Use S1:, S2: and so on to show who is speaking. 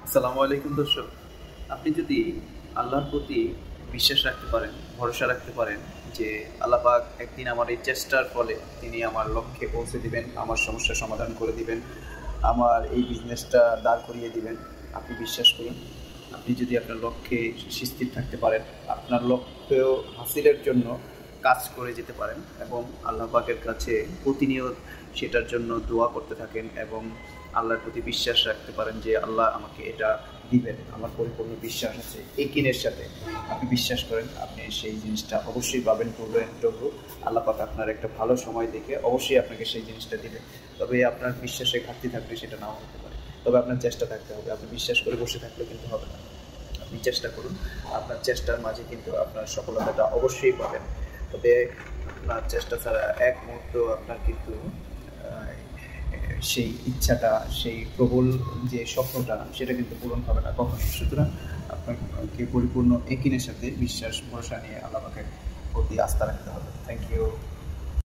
S1: আসসালামু আলাইকুম দর্শক। আপনি যদি আল্লাহর প্রতি বিশ্বাস রাখতে পারেন, ভরসা রাখতে পারেন যে আল্লাহ পাক একদিন আমার এই চেষ্টার ফলে তিনি আমার লক্ষ্যে পৌঁছে দিবেন, আমার সমস্যার সমাধান করে দিবেন, আমার এই বিজনেসটা দাঁড় করিয়ে দিবেন। আপনি বিশ্বাস করুন। আপনি যদি আপনার লক্ষ্যে স্থির থাকতে পারেন, আপনার লক্ষ্য হাসিলের জন্য কাজ করে যেতে পারেন এবং আল্লাহ পাকের কাছে প্রতিনিয়ত সেটার জন্য দোয়া করতে থাকেন এবং আল্লাহর প্রতি বিশ্বাস রাখতে পারেন যে আল্লাহ আমাকে এটা দিবেন, আমার পরিপূর্ণ বিশ্বাস আছে একিনের সাথে। আপনি বিশ্বাস করেন, আপনি সেই জিনিসটা অবশ্যই পাবেন। করবেন প্রভু আল্লাহ পাক আপনার একটা ভালো সময় দেখে অবশ্যই আপনাকে সেই জিনিসটা দিবে। তবে আপনার বিশ্বাসে ঘাটতি থাকলে সেটা নাও হতে পারে, তবে আপনার চেষ্টা থাকতে হবে। আপনি বিশ্বাস করে বসে থাকলে কিন্তু হবে না। আপনি চেষ্টা করুন, আপনার চেষ্টার মাঝে কিন্তু আপনার সফলতাটা অবশ্যই পাবেন। তবে আপনার চেষ্টা ছাড়া এক মুহূর্ত আপনার কিন্তু সেই ইচ্ছাটা, সেই প্রবল যে স্বপ্নটা সেটা কিন্তু পূরণ হবে না কখনোই। সুতরাং আপনাকে পরিপূর্ণ একিনের সাথে বিশ্বাস ভরসা নিয়ে আল্লাহ পাকের প্রতি আস্থা রাখতে হবে। Thank you.